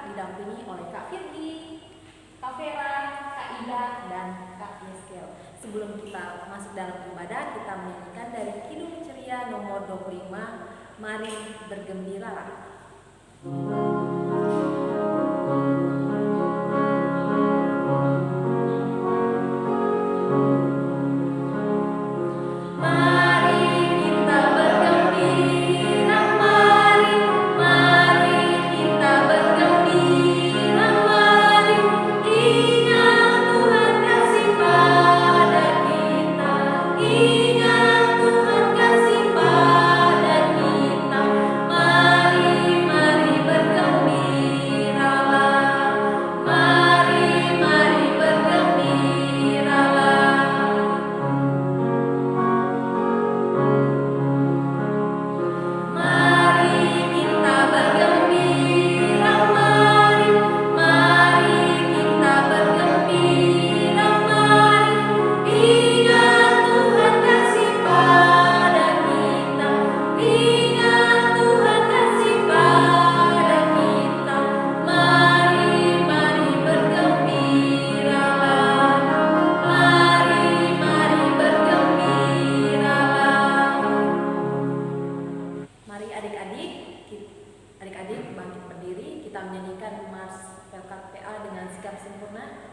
didampingi oleh Kak Firly, Kak Vera, Kak Ida, dan Kak Yeskel. Sebelum kita masuk dalam ibadah, kita menyanyikan dari Kidung Ceria nomor 25, Mari Bergembiralah. Adik-adik bangkit berdiri, kita menyanyikan Mars Pelkat PA dengan sikap sempurna.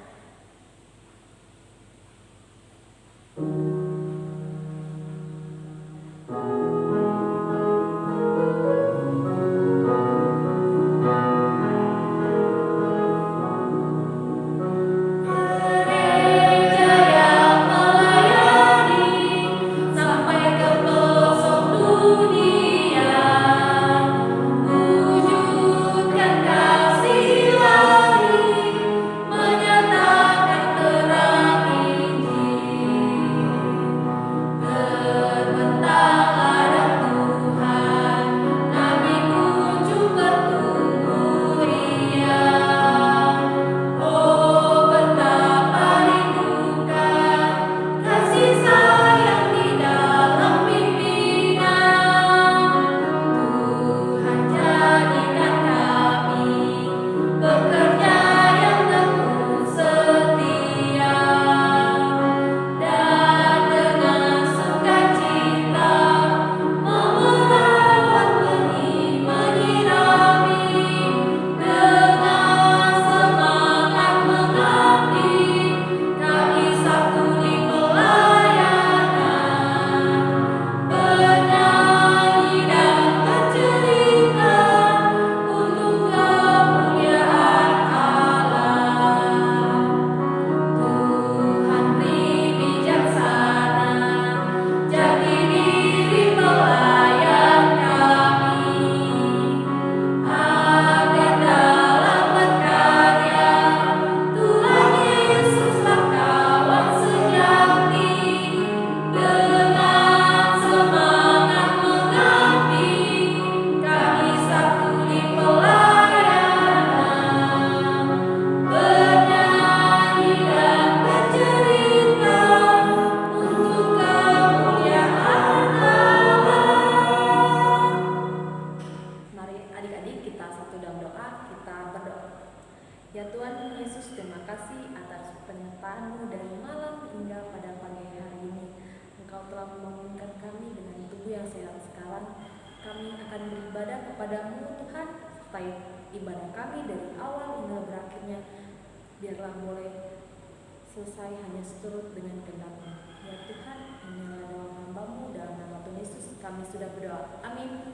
Selesai hanya seturut dengan kehendak-Mu. Ya Tuhan, inilah doa hamba-Mu, dalam nama Tuhan Yesus kami sudah berdoa. Amin.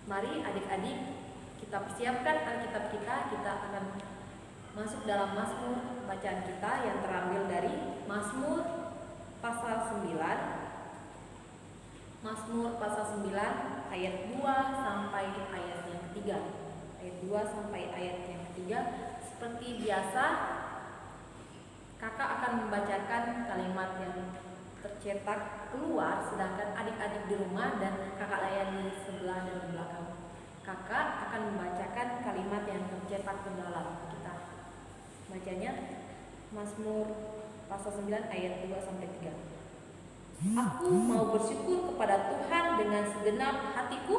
Mari adik-adik kita persiapkan Alkitab kita. Kita akan masuk dalam Mazmur bacaan kita yang terambil dari Mazmur pasal 9. Mazmur pasal 9 ayat 2 sampai ayat yang ketiga. Ayat 2 sampai ayat yang ketiga. Seperti biasa, kakak akan membacakan kalimat yang tercetak keluar, sedangkan adik-adik di rumah dan kakak layani sebelah dan di belakang. Kakak akan membacakan kalimat yang tercetak ke dalam. Kita bacanya Mazmur pasal 9 ayat 2 sampai 3. Aku mau bersyukur kepada Tuhan dengan segenap hatiku.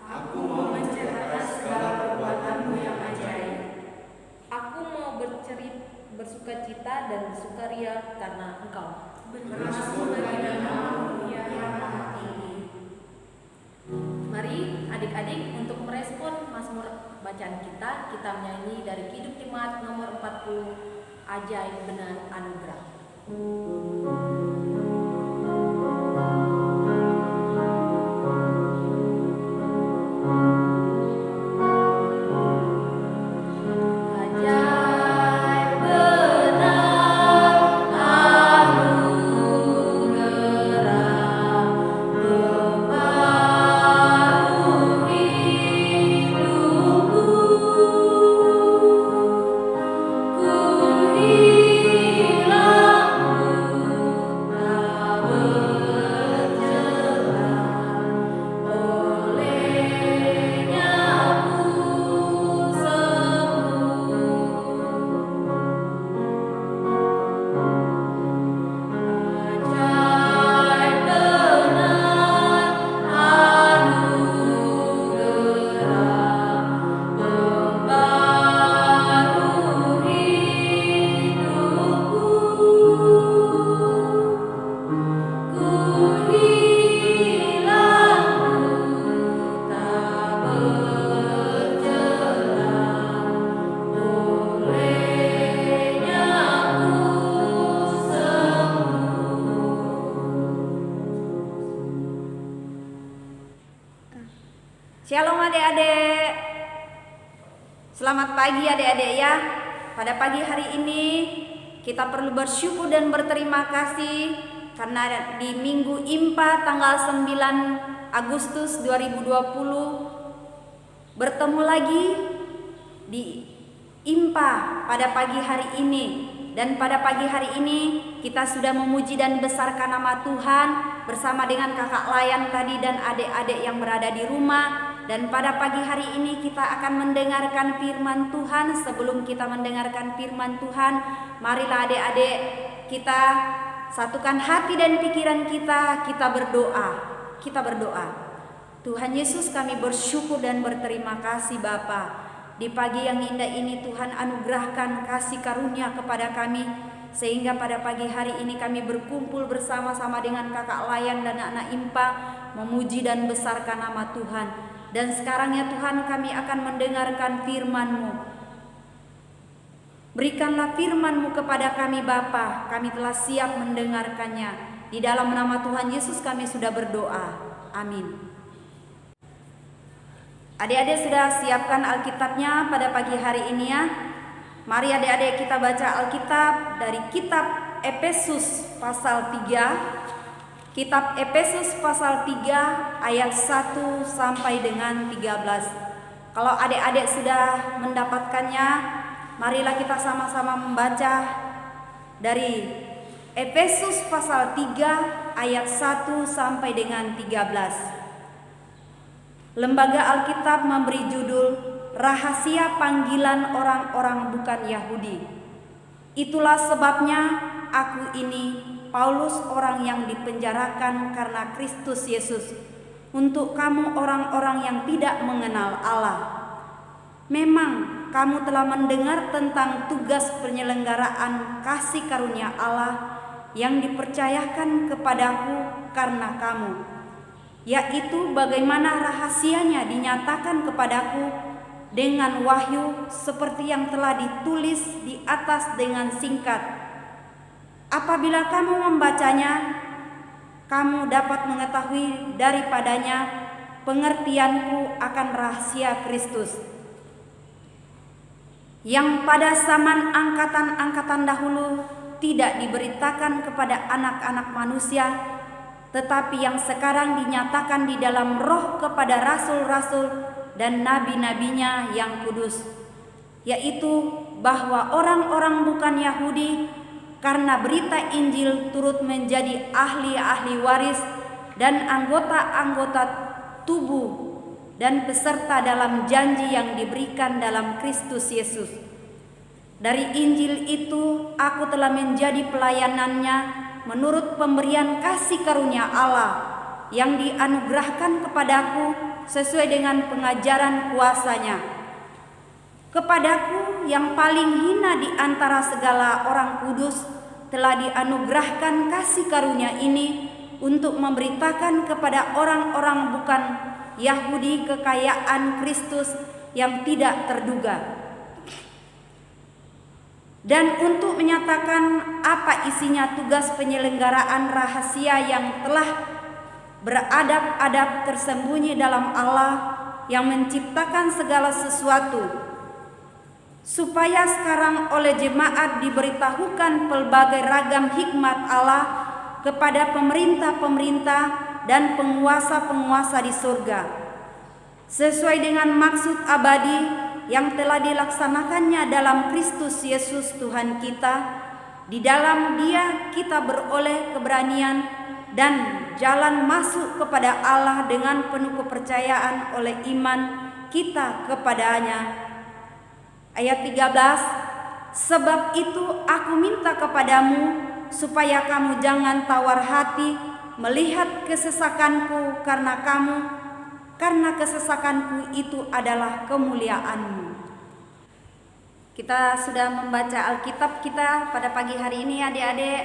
Aku mau menceritakan segala perbuatanmu yang ajaib. Aku mau bersukacita dan bersukaria karena Engkau. Bersyukur bagi namamu ya yang maha tinggi. Mari adik-adik untuk merespon Mazmur bacaan kita menyanyi dari Kidung Jemaat nomor 40, Ajaib Benar Anugerah. Shalom adik-adik. Selamat pagi adik-adik ya. Pada pagi hari ini kita perlu bersyukur dan berterima kasih karena di Minggu IMPA tanggal 9 Agustus 2020 bertemu lagi di IMPA pada pagi hari ini. Dan pada pagi hari ini kita sudah memuji dan besarkan nama Tuhan bersama dengan kakak Layan tadi dan adik-adik yang berada di rumah. Dan pada pagi hari ini kita akan mendengarkan firman Tuhan. Sebelum kita mendengarkan firman Tuhan, marilah adik-adik kita satukan hati dan pikiran kita berdoa. Kita berdoa. Tuhan Yesus, kami bersyukur dan berterima kasih Bapa. Di pagi yang indah ini Tuhan anugerahkan kasih karunia kepada kami, sehingga pada pagi hari ini kami berkumpul bersama-sama dengan kakak Layan dan anak IMPA memuji dan besarkan nama Tuhan. Dan sekarang ya Tuhan, kami akan mendengarkan firman-Mu. Berikanlah firman-Mu kepada kami Bapa. Kami telah siap mendengarkannya. Di dalam nama Tuhan Yesus kami sudah berdoa. Amin. Adik-adik sudah siapkan Alkitabnya pada pagi hari ini ya. Mari adik-adik kita baca Alkitab dari kitab Efesus pasal 3. Kitab Efesus pasal 3 ayat 1 sampai dengan 13. Kalau adik-adik sudah mendapatkannya, marilah kita sama-sama membaca dari Efesus pasal 3 ayat 1 sampai dengan 13. Lembaga Alkitab memberi judul Rahasia Panggilan Orang-orang Bukan Yahudi. Itulah sebabnya aku ini Paulus, orang yang dipenjarakan karena Kristus Yesus, untuk kamu orang-orang yang tidak mengenal Allah. Memang kamu telah mendengar tentang tugas penyelenggaraan kasih karunia Allah yang dipercayakan kepadaku karena kamu, yaitu bagaimana rahasianya dinyatakan kepadaku dengan wahyu seperti yang telah ditulis di atas dengan singkat. Apabila kamu membacanya, kamu dapat mengetahui daripadanya pengertianku akan rahasia Kristus, yang pada zaman angkatan-angkatan dahulu tidak diberitakan kepada anak-anak manusia, tetapi yang sekarang dinyatakan di dalam roh kepada rasul-rasul dan nabi-nabinya yang kudus, yaitu bahwa orang-orang bukan Yahudi karena berita Injil turut menjadi ahli-ahli waris dan anggota-anggota tubuh dan peserta dalam janji yang diberikan dalam Kristus Yesus. Dari Injil itu aku telah menjadi pelayanannya menurut pemberian kasih karunia Allah yang dianugerahkan kepadaku sesuai dengan pengajaran kuasa-Nya. Kepadaku yang paling hina di antara segala orang kudus telah dianugerahkan kasih karunia ini untuk memberitakan kepada orang-orang bukan Yahudi kekayaan Kristus yang tidak terduga, dan untuk menyatakan apa isinya tugas penyelenggaraan rahasia yang telah beradab-adab tersembunyi dalam Allah yang menciptakan segala sesuatu, supaya sekarang oleh jemaat diberitahukan pelbagai ragam hikmat Allah kepada pemerintah-pemerintah dan penguasa-penguasa di surga, sesuai dengan maksud abadi yang telah dilaksanakannya dalam Kristus Yesus Tuhan kita. Di dalam Dia kita beroleh keberanian dan jalan masuk kepada Allah dengan penuh kepercayaan oleh iman kita kepadanya. Ayat 13, sebab itu aku minta kepadamu supaya kamu jangan tawar hati melihat kesesakanku karena kesesakanku itu adalah kemuliaanmu. Kita sudah membaca Alkitab kita pada pagi hari ini adik-adik,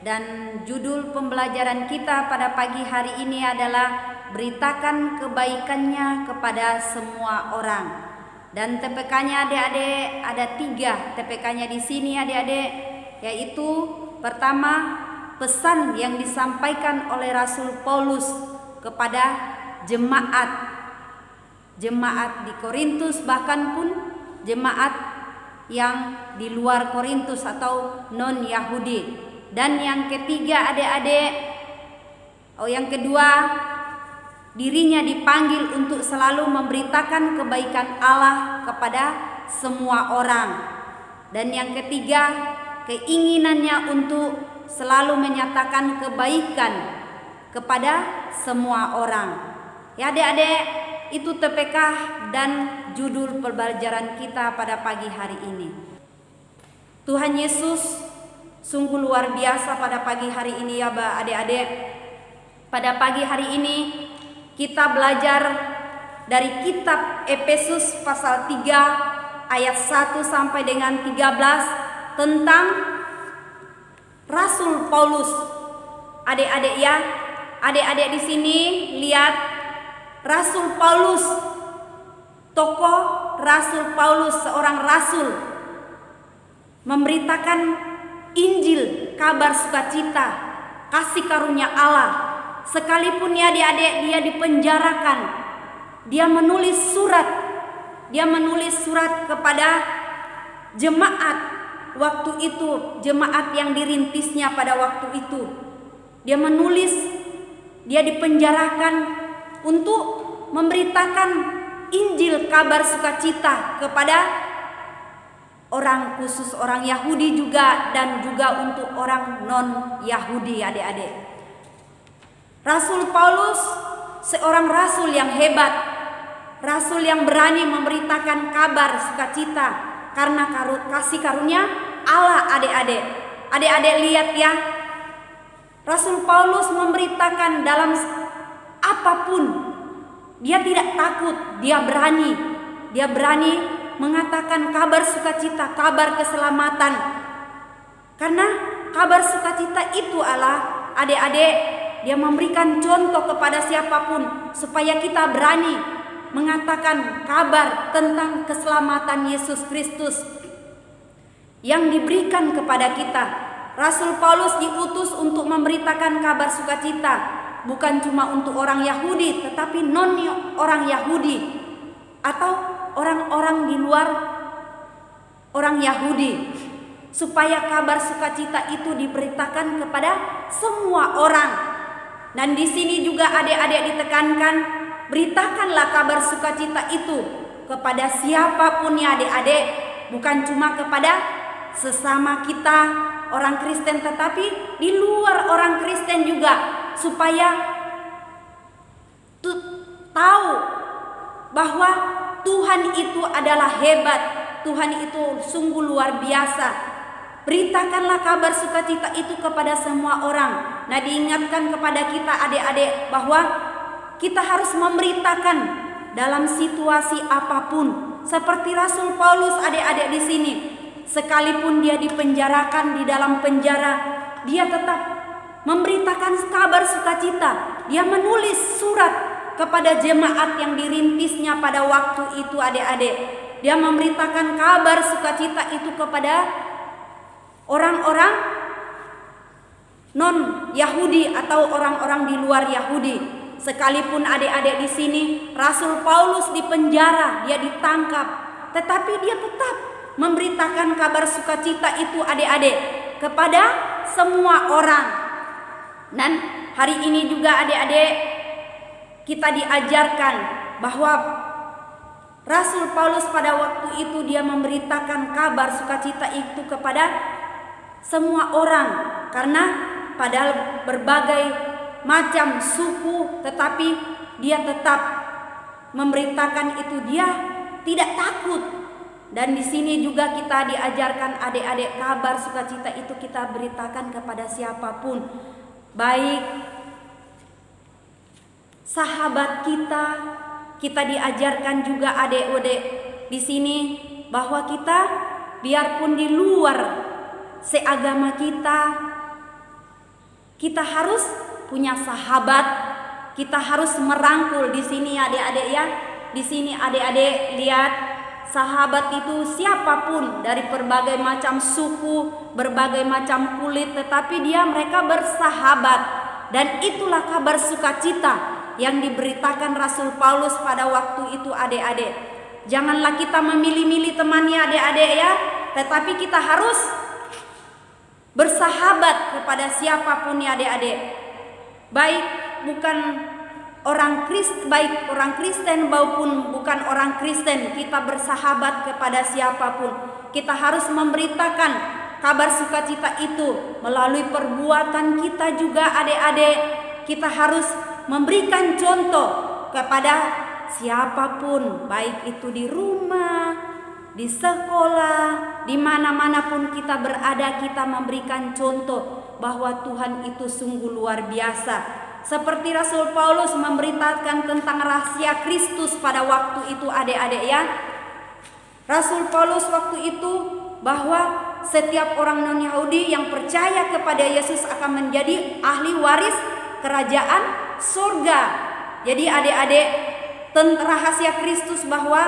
dan judul pembelajaran kita pada pagi hari ini adalah beritakan kebaikannya kepada semua orang. Dan TPK-nya adik-adik ada 3 TPK-nya di sini adik-adik, yaitu pertama, pesan yang disampaikan oleh Rasul Paulus kepada jemaat di Korintus, bahkan pun jemaat yang di luar Korintus atau non Yahudi. Dan yang ketiga adik-adik, yang kedua, dirinya dipanggil untuk selalu memberitakan kebaikan Allah kepada semua orang. Dan yang ketiga, keinginannya untuk selalu menyatakan kebaikan kepada semua orang. Ya adik-adik, itu TPK dan judul pembelajaran kita pada pagi hari ini. Tuhan Yesus sungguh luar biasa pada pagi hari ini ya adik-adik. Pada pagi hari ini kita belajar dari kitab Efesus pasal 3 ayat 1 sampai dengan 13 tentang Rasul Paulus. Adik-adik ya, adik-adik di sini lihat Rasul Paulus, tokoh Rasul Paulus, seorang rasul, memberitakan Injil, kabar sukacita, kasih karunia Allah. Sekalipun ya adik-adik dia dipenjarakan, dia menulis surat kepada jemaat waktu itu, jemaat yang dirintisnya pada waktu itu. Dia dipenjarakan untuk memberitakan Injil, kabar sukacita kepada orang, khusus orang Yahudi juga, dan juga untuk orang non Yahudi adik-adik. Rasul Paulus seorang rasul yang hebat, rasul yang berani memberitakan kabar sukacita karena kasih karunia Allah adik-adik. Adik-adik lihat ya, Rasul Paulus memberitakan dalam apapun, dia tidak takut, dia berani mengatakan kabar sukacita, kabar keselamatan. Karena kabar sukacita itu Allah adik-adik, dia memberikan contoh kepada siapapun supaya kita berani mengatakan kabar tentang keselamatan Yesus Kristus yang diberikan kepada kita. Rasul Paulus diutus untuk memberitakan kabar sukacita, bukan cuma untuk orang Yahudi, tetapi non orang Yahudi atau orang-orang di luar orang Yahudi, supaya kabar sukacita itu diberitakan kepada semua orang. Dan di sini juga adik-adik ditekankan, beritakanlah kabar sukacita itu kepada siapapun ya adik-adik, bukan cuma kepada sesama kita orang Kristen, tetapi di luar orang Kristen juga, supaya tahu bahwa Tuhan itu adalah hebat, Tuhan itu sungguh luar biasa. Beritakanlah kabar sukacita itu kepada semua orang. Nah, diingatkan kepada kita adik-adik bahwa kita harus memberitakan dalam situasi apapun. Seperti Rasul Paulus adik-adik di sini, sekalipun dia dipenjarakan di dalam penjara, dia tetap memberitakan kabar sukacita. Dia menulis surat kepada jemaat yang dirintisnya pada waktu itu adik-adik. Dia memberitakan kabar sukacita itu kepada orang-orang non-Yahudi atau orang-orang di luar Yahudi. Sekalipun adik-adik di sini Rasul Paulus dipenjara, dia ditangkap, tetapi dia tetap memberitakan kabar sukacita itu adik-adik kepada semua orang. Dan hari ini juga adik-adik kita diajarkan bahwa Rasul Paulus pada waktu itu dia memberitakan kabar sukacita itu kepada semua orang, karena padahal berbagai macam suku, tetapi dia tetap memberitakan itu, dia tidak takut. Dan di sini juga kita diajarkan adik-adik, kabar sukacita itu kita beritakan kepada siapapun, baik sahabat kita diajarkan juga adik-adik di sini bahwa kita biarpun di luar seagama kita harus punya sahabat, kita harus merangkul. Di sini adik-adik ya, di sini adik-adik lihat, sahabat itu siapapun dari berbagai macam suku, berbagai macam kulit, tetapi mereka bersahabat. Dan itulah kabar sukacita yang diberitakan Rasul Paulus pada waktu itu adik-adik. Janganlah kita memilih-milih temannya adik-adik ya, tetapi kita harus bersahabat kepada siapapun ya adik-adik. Baik orang Kristen maupun bukan orang Kristen, kita bersahabat kepada siapapun. Kita harus memberitakan kabar sukacita itu melalui perbuatan kita juga adik-adik. Kita harus memberikan contoh kepada siapapun, baik itu di rumah, di sekolah, di mana-mana pun kita berada, kita memberikan contoh bahwa Tuhan itu sungguh luar biasa. Seperti Rasul Paulus memberitakan tentang rahasia Kristus pada waktu itu adik-adik ya. Rasul Paulus waktu itu bahwa setiap orang non-Yahudi yang percaya kepada Yesus akan menjadi ahli waris kerajaan surga. Jadi adik-adik, rahasia Kristus bahwa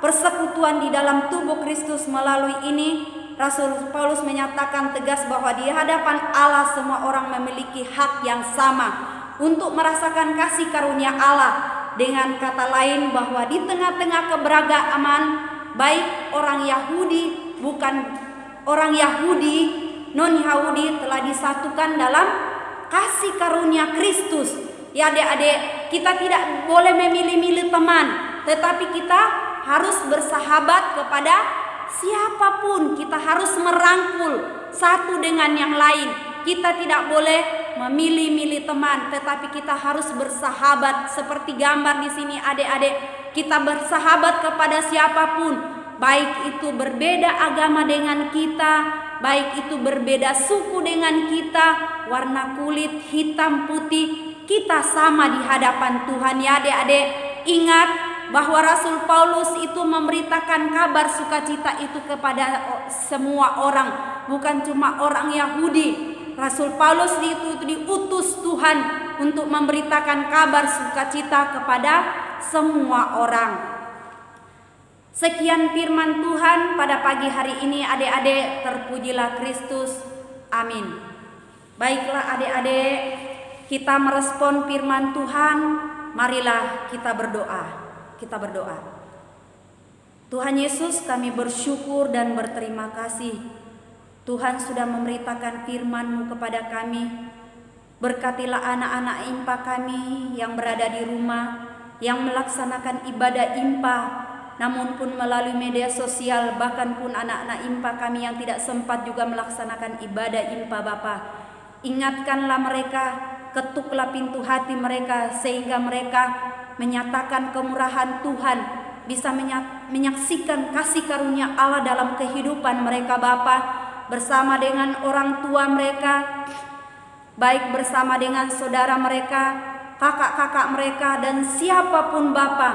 persekutuan di dalam tubuh Kristus, melalui ini Rasul Paulus menyatakan tegas bahwa di hadapan Allah semua orang memiliki hak yang sama untuk merasakan kasih karunia Allah. Dengan kata lain bahwa di tengah-tengah keberagaman, baik orang Yahudi bukan orang Yahudi, non-Yahudi telah disatukan dalam kasih karunia Kristus. Ya adik-adik, kita tidak boleh memilih-milih teman, tetapi kita harus bersahabat kepada siapapun. Kita harus merangkul satu dengan yang lain. Kita tidak boleh memilih-milih teman, tetapi kita harus bersahabat. Seperti gambar di sini adik-adik, kita bersahabat kepada siapapun, baik itu berbeda agama dengan kita, baik itu berbeda suku dengan kita, warna kulit hitam putih, kita sama di hadapan Tuhan ya adik-adik. Ingat bahwa Rasul Paulus itu memberitakan kabar sukacita itu kepada semua orang, bukan cuma orang Yahudi. Rasul Paulus itu diutus Tuhan untuk memberitakan kabar sukacita kepada semua orang. Sekian firman Tuhan pada pagi hari ini adik-adik, terpujilah Kristus. Amin. Baiklah adik-adik, kita merespon firman Tuhan. Marilah kita berdoa. Kita berdoa. Tuhan Yesus, kami bersyukur dan berterima kasih. Tuhan sudah memberitakan firman-Mu kepada kami. Berkatilah anak-anak IMPA kami yang berada di rumah, yang melaksanakan ibadah IMPA, namun pun melalui media sosial, bahkan pun anak-anak IMPA kami yang tidak sempat juga melaksanakan ibadah IMPA Bapa. Ingatkanlah mereka, ketuklah pintu hati mereka, sehingga mereka menyatakan kemurahan Tuhan, bisa menyaksikan kasih karunia Allah dalam kehidupan mereka Bapa, bersama dengan orang tua mereka, baik bersama dengan saudara mereka, kakak-kakak mereka dan siapapun Bapa,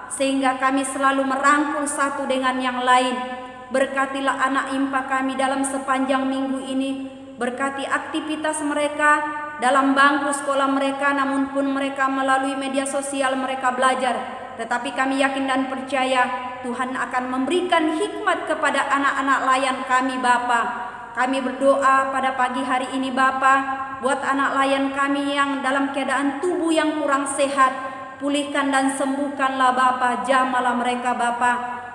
sehingga kami selalu merangkul satu dengan yang lain. Berkatilah anak IMPA kami dalam sepanjang minggu ini. Berkati aktivitas mereka dalam bangku sekolah mereka, namun pun mereka melalui media sosial mereka belajar. Tetapi kami yakin dan percaya Tuhan akan memberikan hikmat kepada anak-anak layan kami Bapa. Kami berdoa pada pagi hari ini Bapa, buat anak layan kami yang dalam keadaan tubuh yang kurang sehat, pulihkan dan sembuhkanlah Bapa, jamalah mereka Bapa.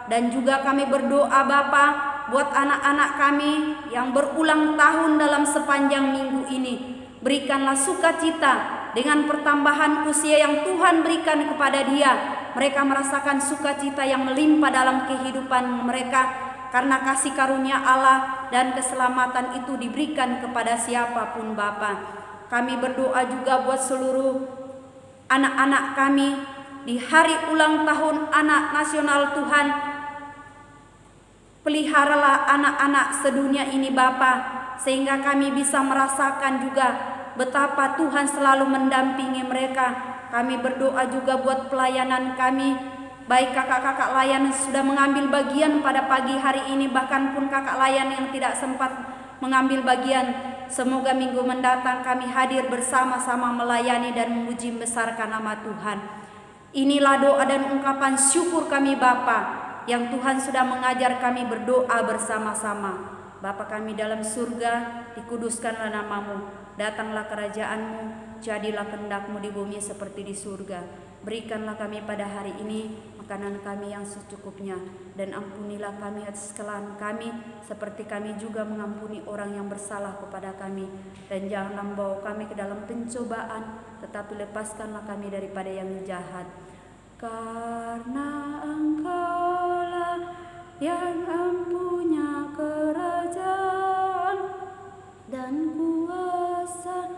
Dan juga kami berdoa Bapa, buat anak-anak kami yang berulang tahun dalam sepanjang minggu ini. Berikanlah sukacita dengan pertambahan usia yang Tuhan berikan kepada dia. Mereka merasakan sukacita yang melimpah dalam kehidupan mereka, karena kasih karunia Allah dan keselamatan itu diberikan kepada siapapun Bapa. Kami berdoa juga buat seluruh anak-anak kami di hari ulang tahun anak nasional Tuhan. Peliharalah anak-anak sedunia ini Bapa, sehingga kami bisa merasakan juga betapa Tuhan selalu mendampingi mereka. Kami berdoa juga buat pelayanan kami, baik kakak-kakak layan yang sudah mengambil bagian pada pagi hari ini, bahkan pun kakak layan yang tidak sempat mengambil bagian. Semoga minggu mendatang kami hadir bersama-sama melayani dan memuji membesarkan nama Tuhan. Inilah doa dan ungkapan syukur kami Bapa, yang Tuhan sudah mengajar kami berdoa bersama-sama. Bapa kami dalam surga, dikuduskanlah namamu, datanglah kerajaanmu, jadilah kehendak-Mu di bumi seperti di surga. Berikanlah kami pada hari ini makanan kami yang secukupnya, dan ampunilah kami atas kesalahan kami, seperti kami juga mengampuni orang yang bersalah kepada kami. Dan janganlah membawa kami ke dalam pencobaan, tetapi lepaskanlah kami daripada yang jahat. Karena Engkaulah yang mempunyai kerajaan dan kuasa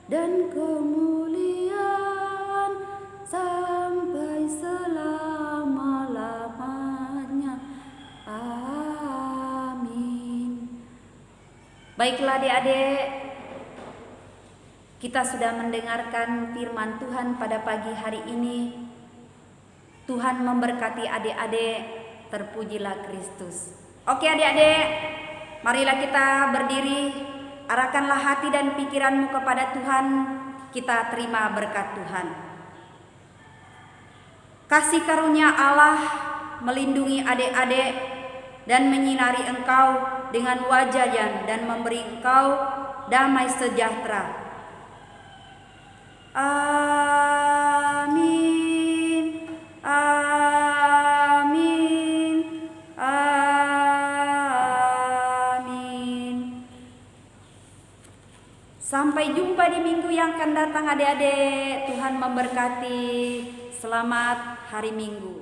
dan kemuliaan sampai selama-lamanya. Amin. Baiklah adik-adik, kita sudah mendengarkan firman Tuhan pada pagi hari ini. Tuhan memberkati adik-adik, terpujilah Kristus. Oke adik-adik, marilah kita berdiri, arahkanlah hati dan pikiranmu kepada Tuhan, kita terima berkat Tuhan. Kasih karunia Allah melindungi adik-adik dan menyinari engkau dengan wajahnya dan memberi engkau damai sejahtera. Amin. Amin. Amin. Sampai jumpa di minggu yang akan datang adik-adik. Tuhan memberkati. Selamat hari Minggu.